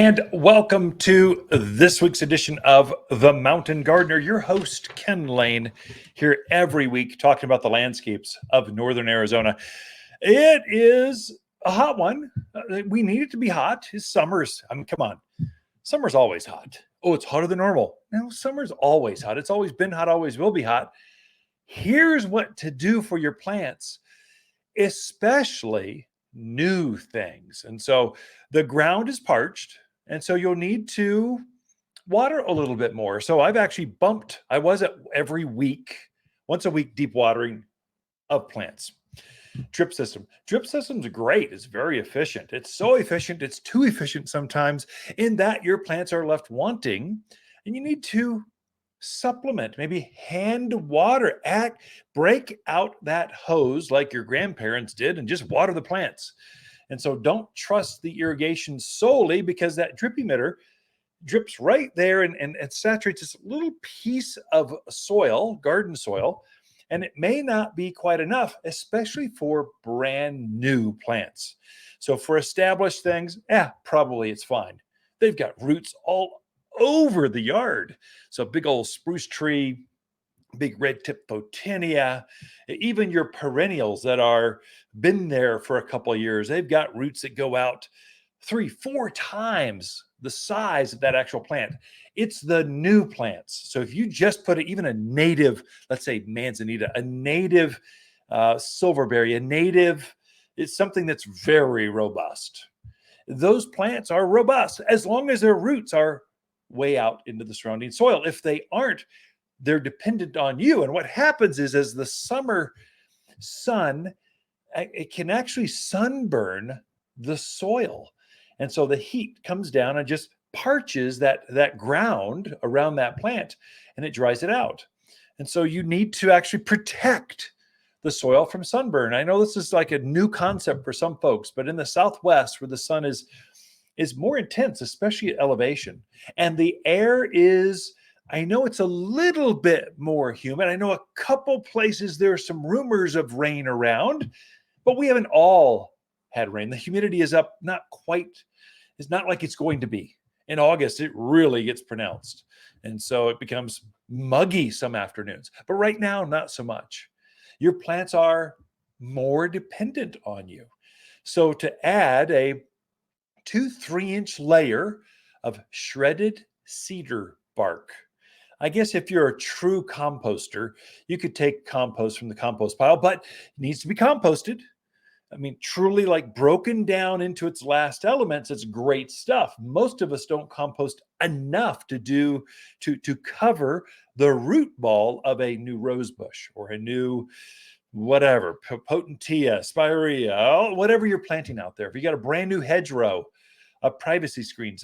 And welcome to this week's edition of The Mountain Gardener. Your host, Ken Lane, here every week talking about the landscapes of northern Arizona. It is a hot one. We need it to be hot. It's summer's. I mean, come on. Summer's always hot. Oh, it's hotter than normal. No, summer's always hot. It's always been hot, always will be hot. Here's what to do for your plants, especially new things. And so the ground is parched, and so you'll need to water a little bit more. So I've actually bumped, I was at every week, once a week, deep watering of plants. Drip system. Drip system's great. It's very efficient. It's so efficient, it's too efficient sometimes, in that your plants are left wanting, and you need to supplement, maybe hand water, break out that hose like your grandparents did and just water the plants. And so don't trust the irrigation solely, because that drip emitter drips right there and it saturates this little piece of soil, garden soil, and it may not be quite enough, especially for brand new plants. So for established things, probably it's fine. They've got roots all over the yard. So big old spruce tree, big red tip photinia, even your perennials that are been there for a couple of years, they've got roots that go out 3-4 times the size of that actual plant. It's the new plants. So if you just put even a native, let's say manzanita, a native silverberry, a native, it's something that's very robust. Those plants are robust as long as their roots are way out into the surrounding soil. If they aren't, they're dependent on you. And what happens is, as the summer sun, it can actually sunburn the soil. And so the heat comes down and just parches that ground around that plant, and it dries it out. And so you need to actually protect the soil from sunburn. I know this is like a new concept for some folks, but in the Southwest, where the sun is more intense, especially at elevation, and the air is, I know it's a little bit more humid. I know a couple places there are some rumors of rain around, but we haven't all had rain. The humidity is up, it's not like it's going to be. In August, it really gets pronounced. And so it becomes muggy some afternoons, but right now, not so much. Your plants are more dependent on you. So to add a 2-3 inch layer of shredded cedar bark. I guess if you're a true composter, you could take compost from the compost pile, but it needs to be composted. I mean, truly like broken down into its last elements. It's great stuff. Most of us don't compost enough to cover the root ball of a new rose bush or a new whatever, potentia, spirea, whatever you're planting out there. If you got a brand new hedgerow, privacy screens,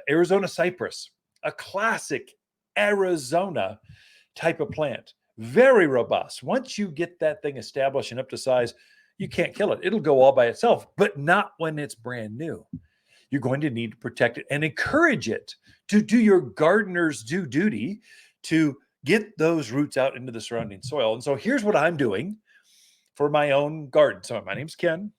Arizona cypress, a classic Arizona type of plant, very robust. Once you get that thing established and up to size, you can't kill it. It'll go all by itself, but not when it's brand new. You're going to need to protect it and encourage it to do your gardener's due duty to get those roots out into the surrounding soil. And so here's what I'm doing for my own garden. So my name's Ken.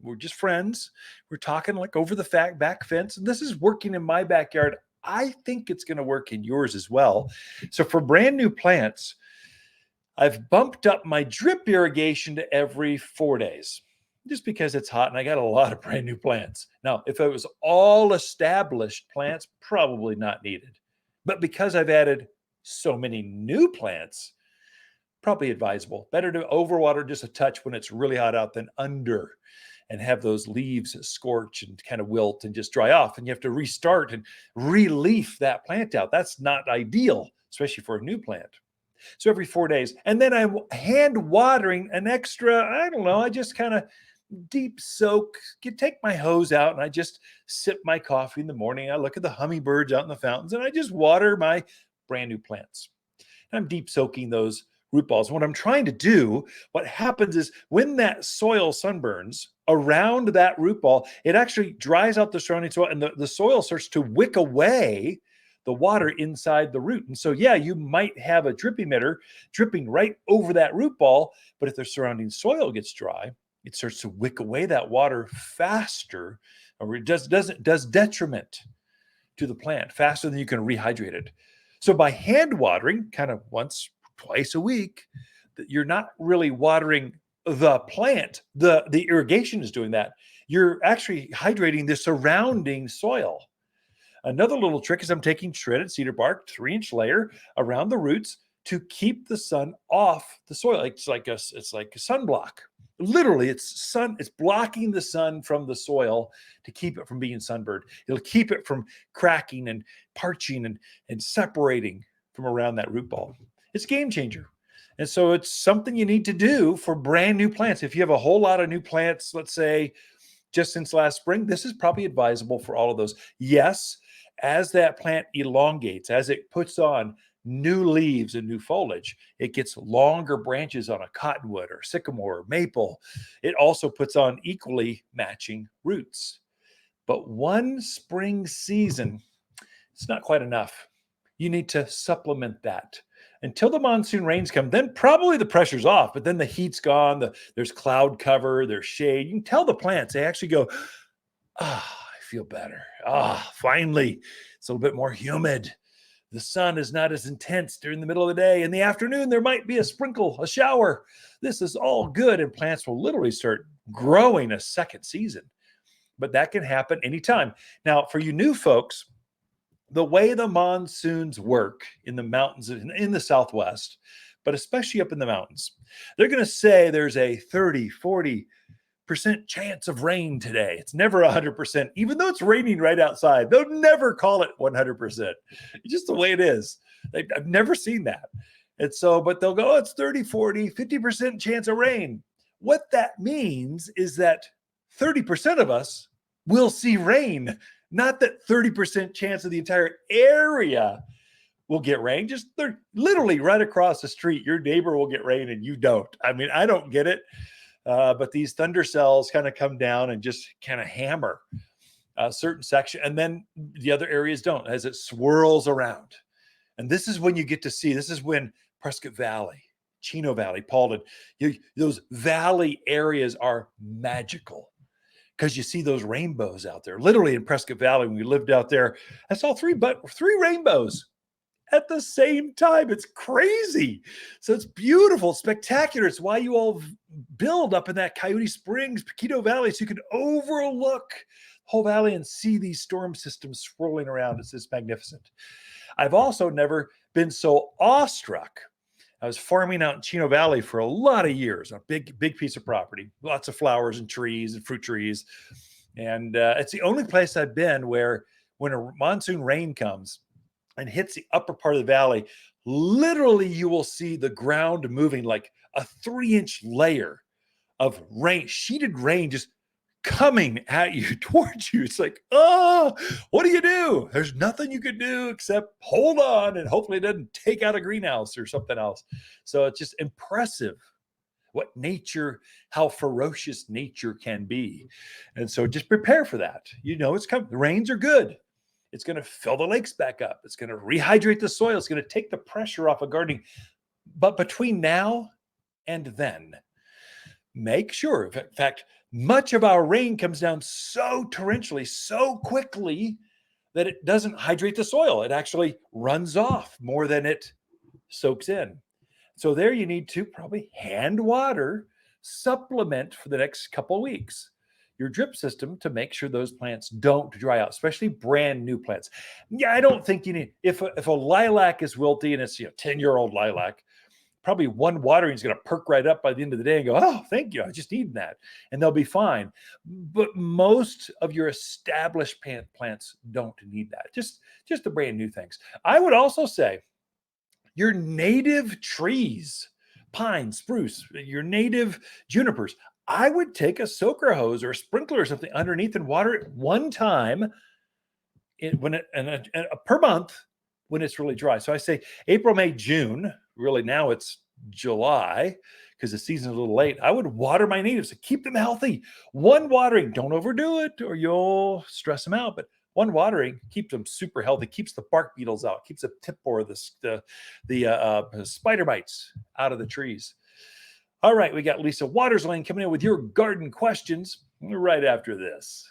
We're just friends. We're talking like over the back fence, and this is working in my backyard. I think it's going to work in yours as well. So for brand new plants, I've bumped up my drip irrigation to every 4 days, just because it's hot and I got a lot of brand new plants. Now, if it was all established plants, probably not needed. But because I've added so many new plants, probably advisable. Better to overwater just a touch when it's really hot out than under, and have those leaves scorch and kind of wilt and just dry off. And you have to restart and re-leaf that plant out. That's not ideal, especially for a new plant. So every 4 days. And then I'm hand watering an extra, I don't know, I just kind of deep soak, take my hose out, and I just sip my coffee in the morning. I look at the hummingbirds out in the fountains, and I just water my brand new plants. And I'm deep soaking those root balls. What I'm trying to do, what happens is when that soil sunburns around that root ball, it actually dries out the surrounding soil, and the soil starts to wick away the water inside the root. And so, yeah, you might have a drip emitter dripping right over that root ball, but if the surrounding soil gets dry, it starts to wick away that water faster, or it does detriment to the plant faster than you can rehydrate it. So by hand watering, kind of once, twice a week, you're not really watering the plant. The irrigation is doing that. You're actually hydrating the surrounding soil. Another little trick is I'm taking shredded cedar bark, 3-inch layer around the roots to keep the sun off the soil. It's like a sunblock. Literally, it's blocking the sun from the soil to keep it from being sunburned. It'll keep it from cracking and parching and separating from around that root ball. It's a game changer. And so it's something you need to do for brand new plants. If you have a whole lot of new plants, let's say just since last spring, this is probably advisable for all of those. Yes, as that plant elongates, as it puts on new leaves and new foliage, it gets longer branches on a cottonwood or sycamore or maple. It also puts on equally matching roots. But one spring season, it's not quite enough. You need to supplement that. Until the monsoon rains come, then probably the pressure's off, but then the heat's gone, there's cloud cover, there's shade. You can tell the plants, they actually go, I feel better. Finally, it's a little bit more humid. The sun is not as intense during the middle of the day. In the afternoon, there might be a sprinkle, a shower. This is all good, and plants will literally start growing a second season. But that can happen anytime. Now, for you new folks, the way the monsoons work in the mountains in the Southwest, but especially up in the mountains, they're going to say there's a 30, 40% chance of rain today. It's never 100%, even though it's raining right outside. They'll never call it 100%. It's just the way it is. I've never seen that. And so, but they'll go, it's 30, 40, 50% chance of rain. What that means is that 30% of us will see rain. Not that 30% chance of the entire area will get rain. Just literally right across the street, your neighbor will get rain and you don't. I mean, I don't get it. But these thunder cells kind of come down and just kind of hammer a certain section. And then the other areas don't as it swirls around. And this is when you get to see, this is when Prescott Valley, Chino Valley, Paulden, those valley areas are magical. Because you see those rainbows out there. Literally in Prescott Valley, when we lived out there, I saw three rainbows at the same time. It's crazy. So it's beautiful, spectacular. It's why you all build up in that Coyote Springs, Paquito Valley, so you can overlook the whole valley and see these storm systems swirling around. It's just magnificent. I've also never been so awestruck. I was farming out in Chino Valley for a lot of years, a big piece of property, lots of flowers and trees and fruit trees. And it's the only place I've been where when a monsoon rain comes and hits the upper part of the valley, literally you will see the ground moving like a 3-inch layer of rain, sheeted rain just coming at you towards you. It's like, what do? There's nothing you could do except hold on and hopefully it doesn't take out a greenhouse or something else. So it's just impressive what nature, how ferocious nature can be. And so just prepare for that. You know, it's coming. The rains are good. It's going to fill the lakes back up. It's going to rehydrate the soil. It's going to take the pressure off of gardening. But between now and then, make sure, in fact, much of our rain comes down so torrentially, so quickly that it doesn't hydrate the soil. It actually runs off more than it soaks in. So there you need to probably hand water, supplement for the next couple of weeks your drip system to make sure those plants don't dry out, especially brand new plants. Yeah, I don't think you need, if a lilac is wilty and it's 10-year-old lilac, probably one watering is going to perk right up by the end of the day and go, oh, thank you, I just need that. And they'll be fine. But most of your established plants don't need that. Just the brand new things. I would also say your native trees, pine, spruce, your native junipers, I would take a soaker hose or a sprinkler or something underneath and water it one time per month when it's really dry. So I say April, May, June. Really now it's July because the season's a little late. I would water my natives to keep them healthy. One watering, don't overdo it or you'll stress them out. But one watering keeps them super healthy, keeps the bark beetles out, keeps the tip borer, the spider bites out of the trees. All right, we got Lisa Waterslane coming in with your garden questions right after this.